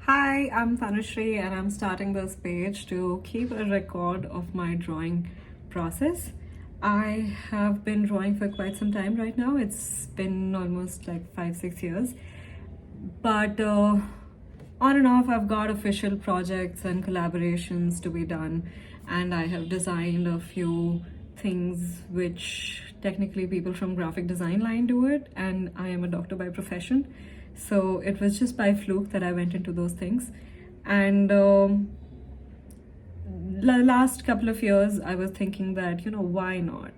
Hi, I'm Tanushree and I'm starting this page to keep a record of my drawing process. I have been drawing for quite some time right now. It's been almost like 5, 6 years. But on and off, I've got official projects and collaborations to be done, and I have designed a few things which technically people from graphic design line do it, and I am a doctor by profession. So it was just by fluke that I went into those things. And last couple of years, I was thinking that, why not?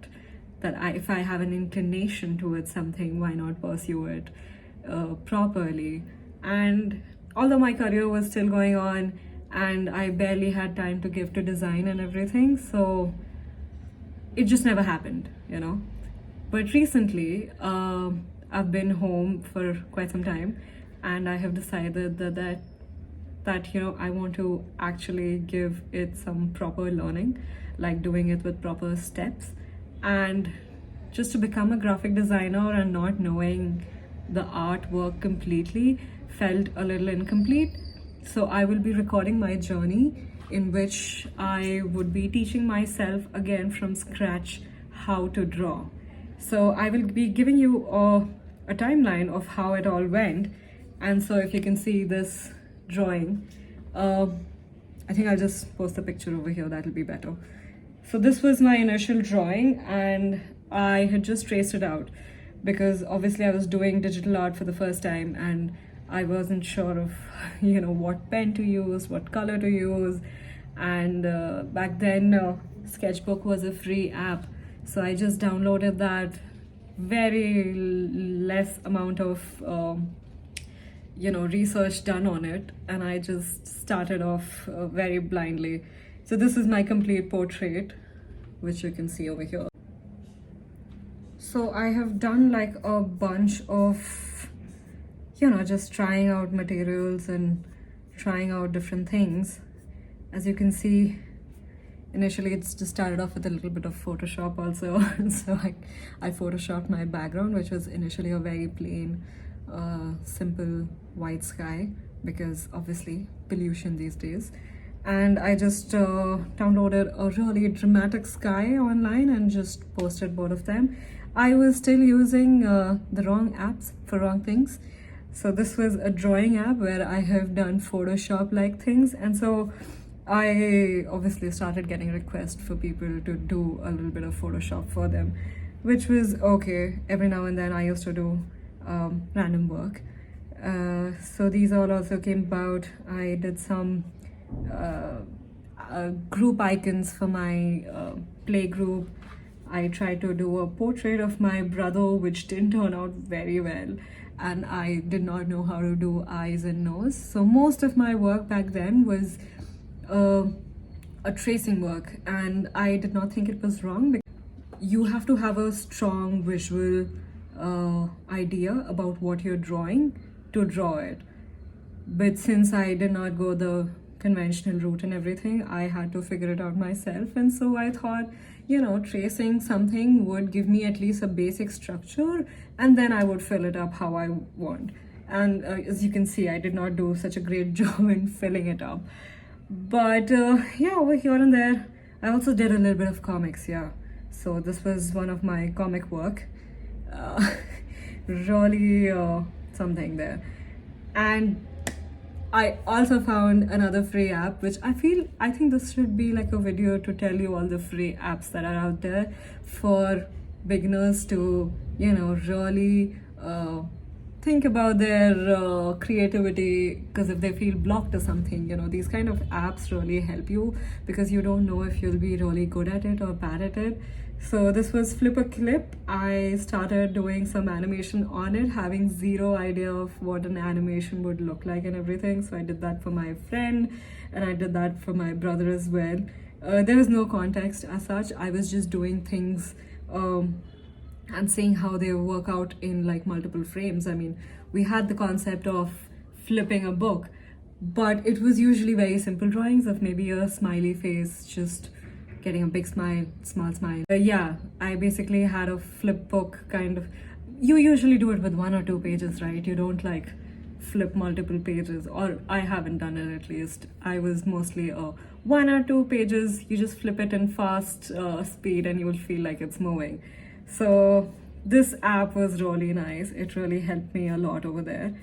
If I have an inclination towards something, why not pursue it properly? And although my career was still going on and I barely had time to give to design and everything, so it just never happened. But recently, I've been home for quite some time, and I have decided that I want to actually give it some proper learning, like doing it with proper steps. And just to become a graphic designer and not knowing the artwork completely felt a little incomplete. So I will be recording my journey, in which I would be teaching myself again from scratch how to draw. So I will be giving you a timeline of how it all went. And so if you can see this drawing, I think I'll just post the picture over here, that'll be better. So this was my initial drawing, and I had just traced it out because obviously I was doing digital art for the first time and I wasn't sure of what pen to use, what color to use. And back then Sketchbook was a free app, so I just downloaded that. Very less amount of research done on it, and I just started off very blindly. So this is my complete portrait, which you can see over here. So I have done like a bunch of just trying out materials and trying out different things. As you can see, initially it's just started off with a little bit of Photoshop also. So I photoshopped my background, which was initially a very plain simple white sky, because obviously pollution these days. And I just downloaded a really dramatic sky online and just posted both of them. I was still using the wrong apps for wrong things. So this was a drawing app where I have done Photoshop like things, and so I obviously started getting requests for people to do a little bit of Photoshop for them, which was okay. Every now and then I used to do random work. So these all also came about. I did some group icons for my play group. I tried to do a portrait of my brother, which didn't turn out very well, and I did not know how to do eyes and nose. So most of my work back then was a tracing work, and I did not think it was wrong, because you have to have a strong visual idea about what you're drawing to draw it. But since I did not go the conventional route and everything, I had to figure it out myself. And so I thought, tracing something would give me at least a basic structure, and then I would fill it up how I want. And as you can see, I did not do such a great job in filling it up. But yeah, over here and there, I also did a little bit of comics, yeah. So this was one of my comic work. Really something there. And I also found another free app, which I think this should be like a video to tell you all the free apps that are out there for beginners to, really think about their creativity. Because if they feel blocked or something, these kind of apps really help you, because you don't know if you'll be really good at it or bad at it. So this was Flip a Clip. I started doing some animation on it, having zero idea of what an animation would look like and everything. So I did that for my friend, and I did that for my brother as well. There was no context as such. I was just doing things and seeing how they work out in like multiple frames. I mean, we had the concept of flipping a book, but it was usually very simple drawings of maybe a smiley face, just getting a big smile, small smile. Yeah, I basically had a flip book kind of. You usually do it with 1 or 2 pages, right? You don't like flip multiple pages, or I haven't done it at least. I was mostly a 1 or 2 pages, you just flip it in fast speed and you will feel like it's moving. So this app was really nice. It really helped me a lot over there.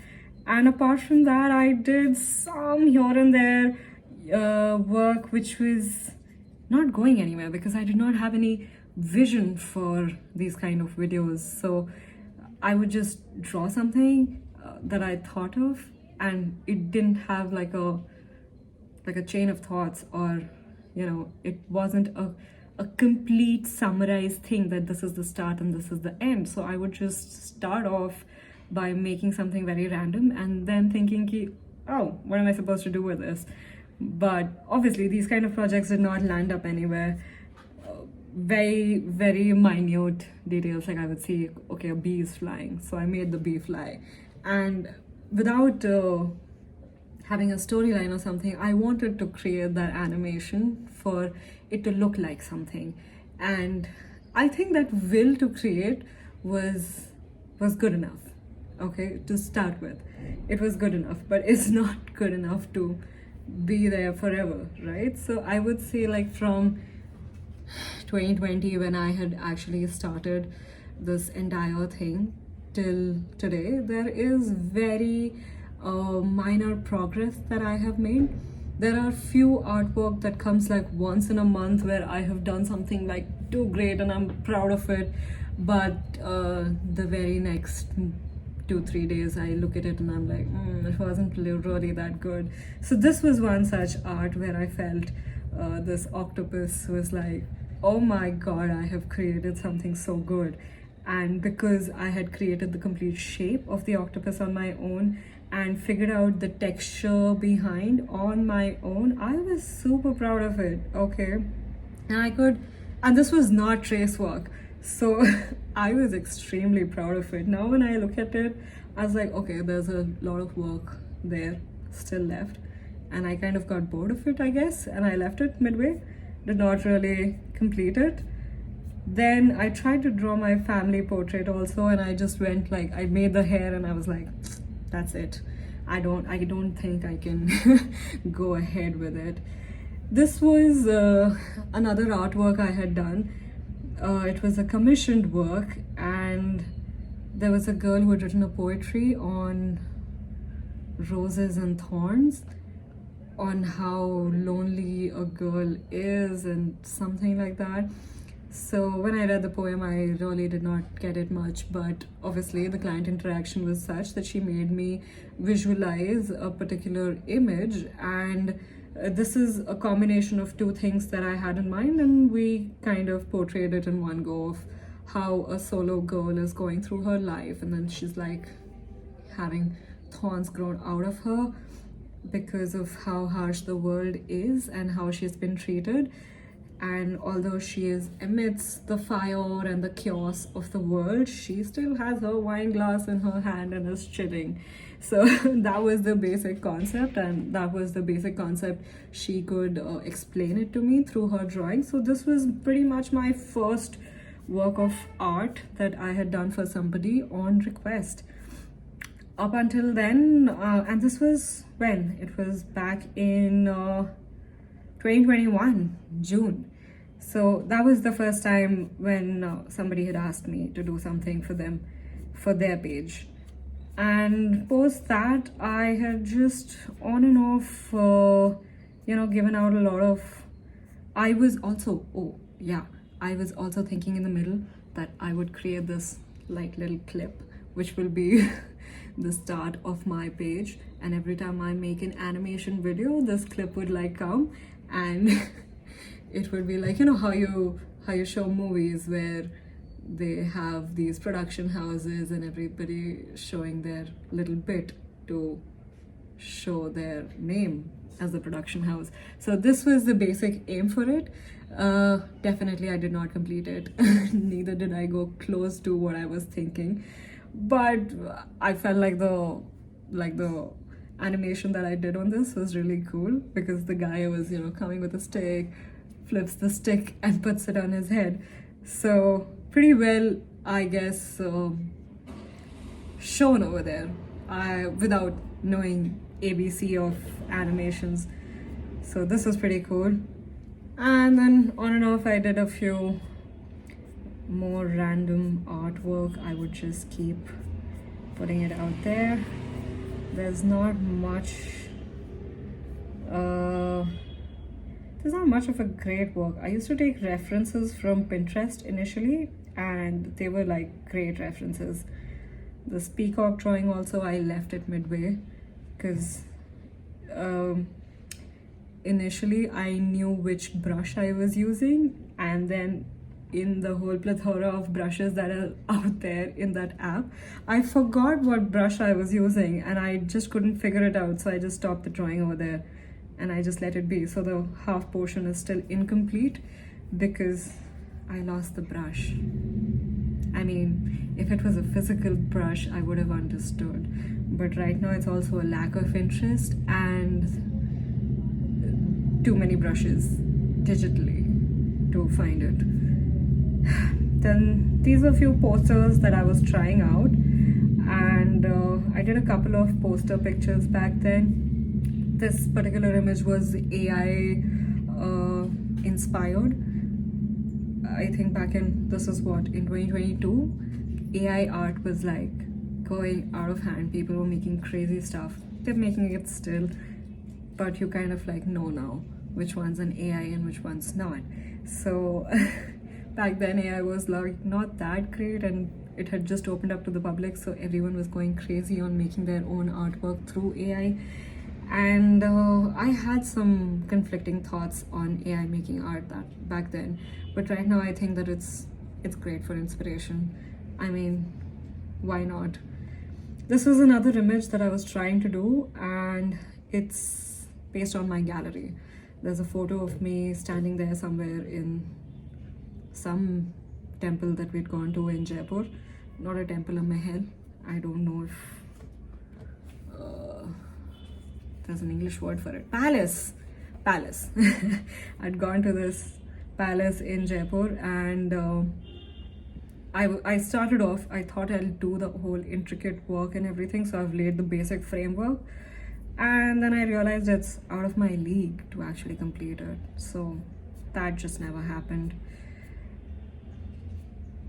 And apart from that, I did some here and there work which was not going anywhere because I did not have any vision for these kind of videos. So I would just draw something that I thought of, and it didn't have like a chain of thoughts, or it wasn't a complete summarized thing that this is the start and this is the end. So I would just start off by making something very random and then thinking ki, oh, what am I supposed to do with this? But obviously these kind of projects did not land up anywhere. Very, very minute details, like I would see, okay, a bee is flying, so I made the bee fly. And without having a storyline or something, I wanted to create that animation for it to look like something. And I think that will to create was good enough. Okay, to start with, it was good enough, but it's not good enough to be there forever, right? So I would say, like, from 2020, when I had actually started this entire thing, till today, there is very minor progress that I have made. There are few artwork that comes like once in a month where I have done something like too great and I'm proud of it, but the very next 2-3 days I look at it and I'm like, it wasn't really that good. So this was one such art where I felt this octopus was like, oh my god, I have created something so good. And because I had created the complete shape of the octopus on my own and figured out the texture behind on my own, I was super proud of it. Okay, and this was not trace work, so I was extremely proud of it. Now when I look at it, I was like, okay, there's a lot of work there still left, and I kind of got bored of it, I guess, and I left it midway, did not really complete it. Then I tried to draw my family portrait also, and I just went like, I made the hair and I was like, that's it. I don't think I can go ahead with it. This was another artwork I had done. It was a commissioned work, and there was a girl who had written a poetry on roses and thorns, on how lonely a girl is and something like that. So when I read the poem, I really did not get it much, but obviously the client interaction was such that she made me visualize a particular image, and this is a combination of two things that I had in mind, and we kind of portrayed it in one go of how a solo girl is going through her life, and then she's like having thorns grown out of her because of how harsh the world is and how she's been treated. And although she is amidst the fire and the chaos of the world, she still has her wine glass in her hand and is chilling. So that was the basic concept, and that was the basic concept she could explain it to me through her drawing. So this was pretty much my first work of art that I had done for somebody on request. Up until then, and this was when? It was back in 2021, June. So that was the first time when somebody had asked me to do something for them, for their page. And post that, I had just on and off, given out a lot of... I was also thinking in the middle that I would create this like little clip, which will be the start of my page. And every time I make an animation video, this clip would like come, and it would be like, how you show movies where they have these production houses and everybody showing their little bit to show their name as a production house. So this was the basic aim for it. Definitely I did not complete it. Neither did I go close to what I was thinking, but I felt like the animation that I did on this was really cool, because the guy was coming with a stick, flips the stick and puts it on his head. So pretty well, I guess, shown over there, without knowing ABC of animations. So this was pretty cool. And then on and off, I did a few more random artwork. I would just keep putting it out there. There's not much of a great work. I used to take references from Pinterest initially, and they were like great references. This peacock drawing also, I left it midway because initially I knew which brush I was using, and then in the whole plethora of brushes that are out there in that app, I forgot what brush I was using and I just couldn't figure it out. So I just stopped the drawing over there and I just let it be. So the half portion is still incomplete because I lost the brush. I mean, if it was a physical brush, I would have understood. But right now it's also a lack of interest and too many brushes digitally to find it. Then these were a few posters that I was trying out, and I did a couple of poster pictures back then. This particular image was AI inspired. I think back in, this is what, in 2022, AI art was like going out of hand. People were making crazy stuff. They're making it still, but you kind of like know now which one's an AI and which one's not. So back then AI was like not that great, and it had just opened up to the public, so everyone was going crazy on making their own artwork through AI. And I had some conflicting thoughts on AI making art that back then, but right now I think that it's great for inspiration. I mean, why not? This was another image that I was trying to do, and it's based on my gallery. There's a photo of me standing there somewhere in some temple that we'd gone to in Jaipur. Not a temple, a mahal. I don't know if there's an English word for it. Palace. I'd gone to this palace in Jaipur, and I started off, I thought I'll do the whole intricate work and everything, so I've laid the basic framework, and then I realized it's out of my league to actually complete it, so that just never happened.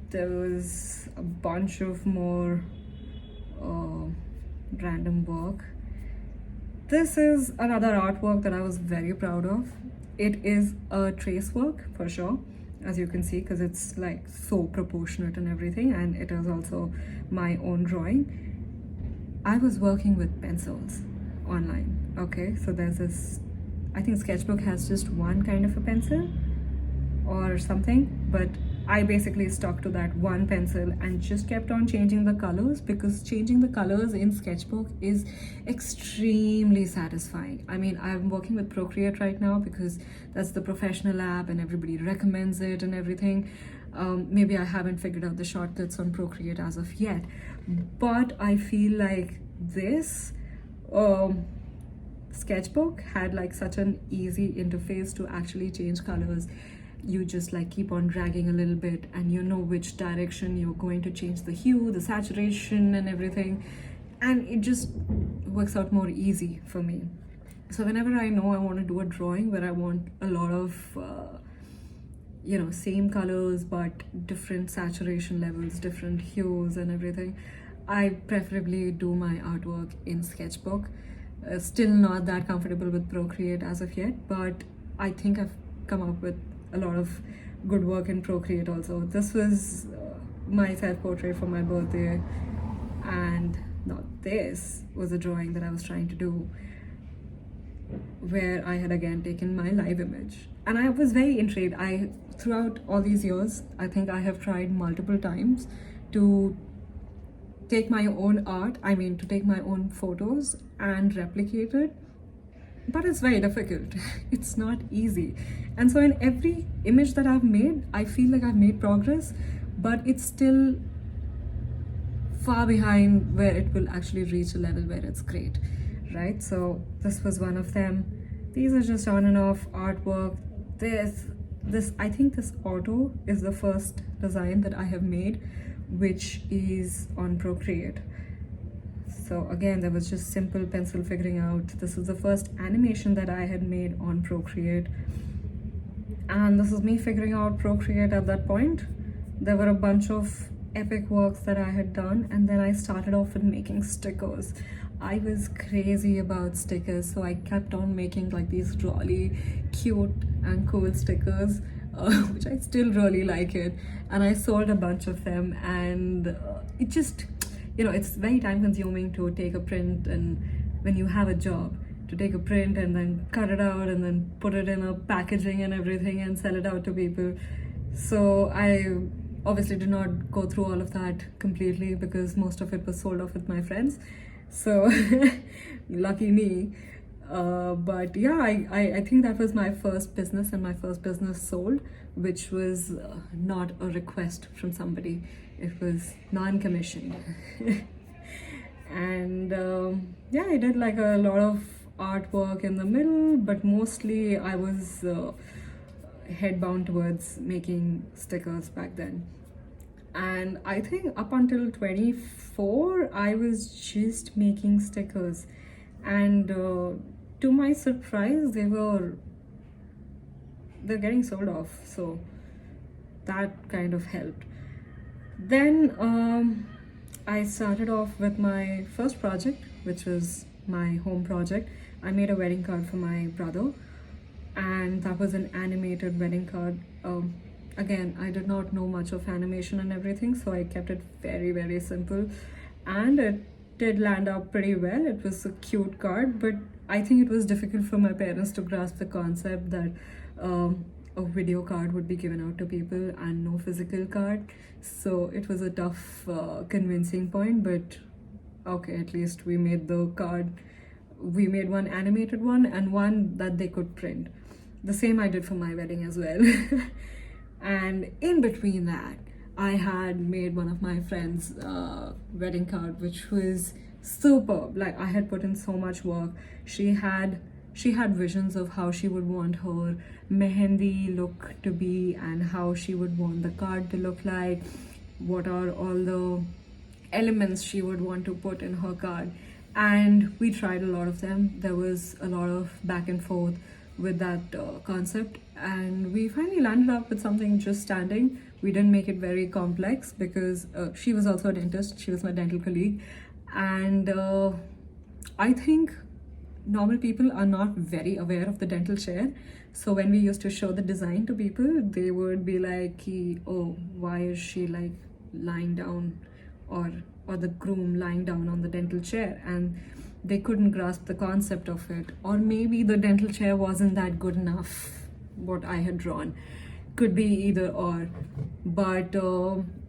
There was a bunch of more random work. This is another artwork that I was very proud of. It is a trace work for sure, as you can see, because it's like so proportionate and everything, and it is also my own drawing. I was working with pencils online, okay? So there's this, I think Sketchbook has just one kind of a pencil or something, but I basically stuck to that one pencil and just kept on changing the colors, because changing the colors in Sketchbook is extremely satisfying. I mean, I'm working with Procreate right now because that's the professional app and everybody recommends it and everything. Maybe I haven't figured out the shortcuts on Procreate as of yet, but I feel like this Sketchbook had like such an easy interface to actually change colors. You just like keep on dragging a little bit and you know which direction you're going to change the hue, the saturation and everything, and it just works out more easy for me. So whenever I know I want to do a drawing where I want a lot of same colors but different saturation levels, different hues and everything, I preferably do my artwork in Sketchbook. Still not that comfortable with Procreate as of yet, but I think I've come up with a lot of good work in Procreate also. This was my self-portrait for my birthday, and now this was a drawing that I was trying to do where I had again taken my live image, and I was very intrigued. Throughout all these years, I think I have tried multiple times to take my own art, to take my own photos and replicate it, but it's very difficult. It's not easy. And so in every image that I've made, I feel like I've made progress, but it's still far behind where it will actually reach a level where it's great, right? So this was one of them. These are just on and off artwork. I think this auto is the first design that I have made, which is on Procreate. So again, there was just simple pencil figuring out. This is the first animation that I had made on Procreate, and this is me figuring out Procreate at that point. There were a bunch of epic works that I had done, and then I started off with making stickers. I was crazy about stickers, so I kept on making like these really cute and cool stickers, which I still really like it. And I sold a bunch of them, and it just, it's very time consuming to take a print, and when you have a job, to take a print and then cut it out and then put it in a packaging and everything and sell it out to people. So I obviously did not go through all of that completely because most of it was sold off with my friends. So lucky me. But yeah, I think that was my first business, and my first business sold, which was not a request from somebody. It was non-commissioned. And yeah, I did like a lot of artwork in the middle, but mostly I was head bound towards making stickers back then. And I think up until 24 I was just making stickers, and to my surprise they're getting sold off, so that kind of helped. Then I started off with my first project, which was my home project. I made a wedding card for my brother, and that was an animated wedding card. Again, I did not know much of animation and everything, so I kept it very, very simple, and it did land up pretty well. It was a cute card, but I think it was difficult for my parents to grasp the concept that a video card would be given out to people and no physical card. So it was a tough convincing point, but okay, at least we made the card. We made one animated one and one that they could print. The same I did for my wedding as well. And in between that, I had made one of my friends' wedding card, which was superb. Like, I had put in so much work. She had visions of how she would want her mehendi look to be and how she would want the card to look like, what are all the elements she would want to put in her card. And we tried a lot of them. There was a lot of back and forth with that concept, and we finally landed up with something just standing. We didn't make it very complex because she was also a dentist. She was my dental colleague, and I think normal people are not very aware of the dental chair. So when we used to show the design to people, they would be like, oh, why is she like lying down, or the groom lying down on the dental chair? And they couldn't grasp the concept of it. Or maybe the dental chair wasn't that good enough, what I had drawn. Could be either or. But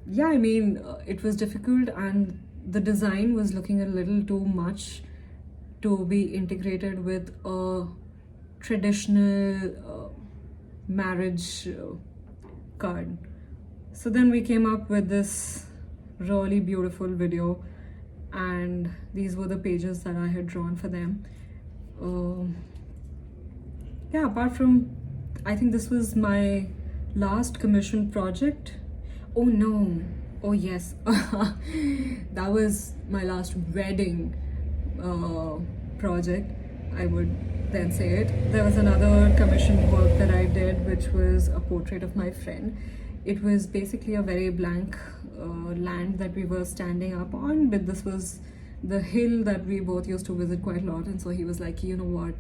yeah, I mean, it was difficult, and the design was looking a little too much to be integrated with a traditional marriage card. So then we came up with this really beautiful video, and these were the pages that I had drawn for them. Yeah, apart from, I think this was my last commissioned project. Oh no, oh yes, that was my last wedding project, I would then say it. There was another commissioned work that I did, which was a portrait of my friend. It was basically a very blank land that we were standing up on, but this was the hill that we both used to visit quite a lot. And so he was like, you know what,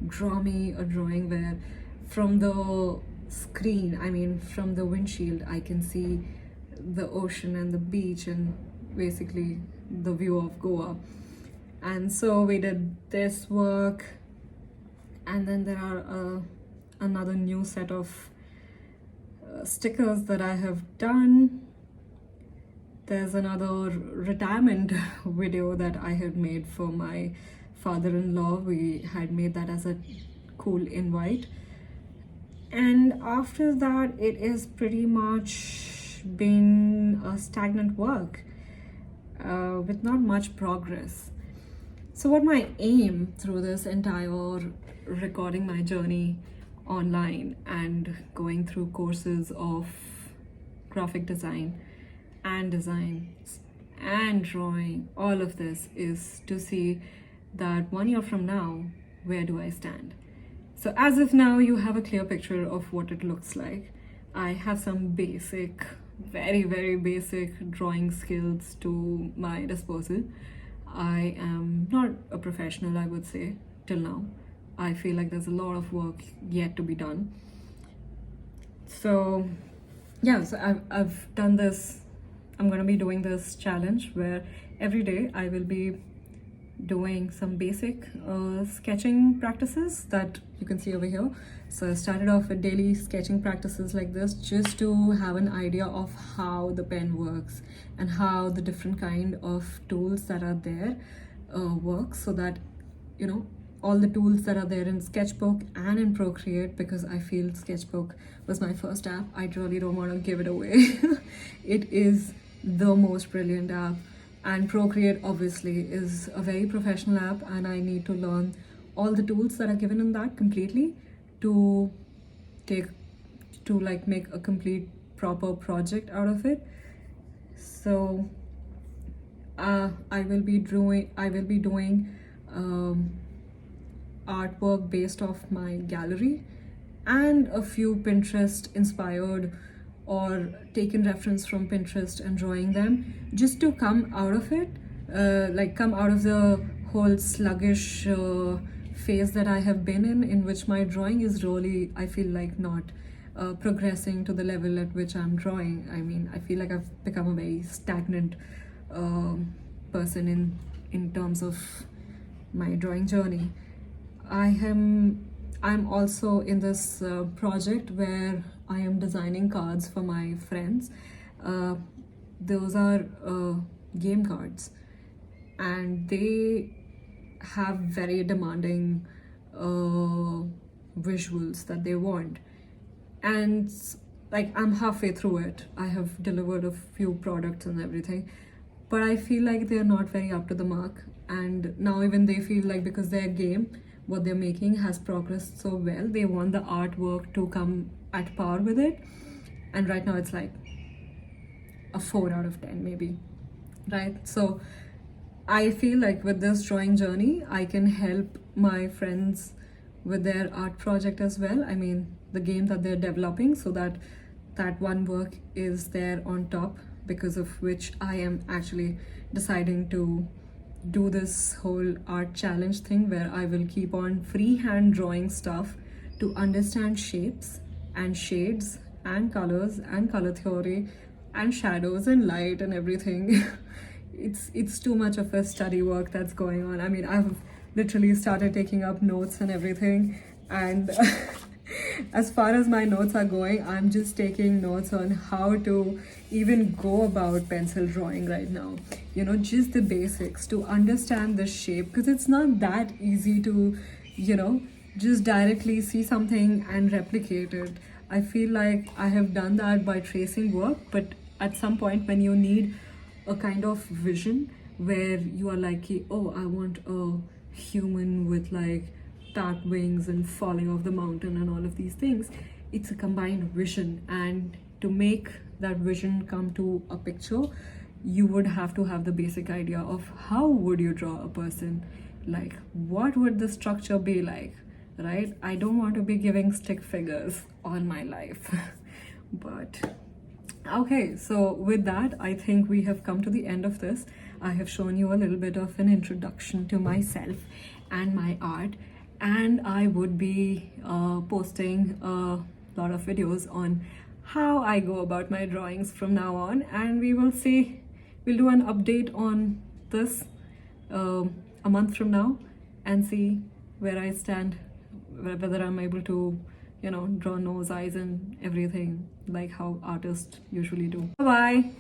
draw me a drawing where from the screen, I mean from the windshield, I can see the ocean and the beach and basically the view of Goa. And so we did this work, and then there are another new set of stickers that I have done. There's another retirement video that I had made for my father-in-law. We had made that as a cool invite. And after that, it is pretty much been a stagnant work with not much progress. So what my aim through this entire recording my journey online and going through courses of graphic design and designs and drawing all of this is to see that 1 year from now, where do I stand? So as of now, you have a clear picture of what it looks like. I have some basic, very, very basic drawing skills to my disposal. I am not a professional, I would say, till now. I feel like there's a lot of work yet to be done. So yeah, so I've done this. I'm going to be doing this challenge where every day I will be doing some basic sketching practices that you can see over here. So I started off with daily sketching practices like this, just to have an idea of how the pen works and how the different kind of tools that are there work, so that you know all the tools that are there in Sketchbook and in Procreate, because I feel Sketchbook was my first app. I really don't want to give it away. It is the most brilliant app, and Procreate obviously is a very professional app, and I need to learn all the tools that are given in that completely to make a complete proper project out of it. So I will be doing artwork based off my gallery and a few Pinterest inspired or taken reference from Pinterest and drawing them, just to come out of it, come out of the whole sluggish phase that I have been in which my drawing is really, I feel like, not progressing to the level at which I'm drawing. I mean, I feel like I've become a very stagnant person in terms of my drawing journey. I'm also in this project where I am designing cards for my friends. Those are game cards, and they have very demanding visuals that they want. And like, I'm halfway through it. I have delivered a few products and everything, but I feel like they're not very up to the mark. And now even they feel like, because their game, what they're making, has progressed so well, they want the artwork to come at par with it. And right now it's like a 4 out of 10 maybe, right? So I feel like with this drawing journey, I can help my friends with their art project as well. I mean, the game that they're developing, so that one work is there on top, because of which I am actually deciding to do this whole art challenge thing, where I will keep on freehand drawing stuff to understand shapes and shades and colors and color theory and shadows and light and everything. It's too much of a study work that's going on. I mean, I've literally started taking up notes and everything, and as far as my notes are going, I'm just taking notes on how to even go about pencil drawing right now. You know, just the basics to understand the shape, because it's not that easy to, just directly see something and replicate it. I feel like I have done that by tracing work, but at some point when you need a kind of vision where you are like, oh, I want a human with like bat wings and falling off the mountain and all of these things, it's a combined vision. And to make that vision come to a picture, you would have to have the basic idea of how would you draw a person, like what would the structure be like, right? I don't want to be giving stick figures on my life. But okay, so with that, I think we have come to the end of this. I have shown you a little bit of an introduction to myself and my art, and I would be posting a lot of videos on how I go about my drawings from now on, and we'll do an update on this a month from now and see where I stand, whether I'm able to draw nose, eyes and everything like how artists usually do. Bye bye.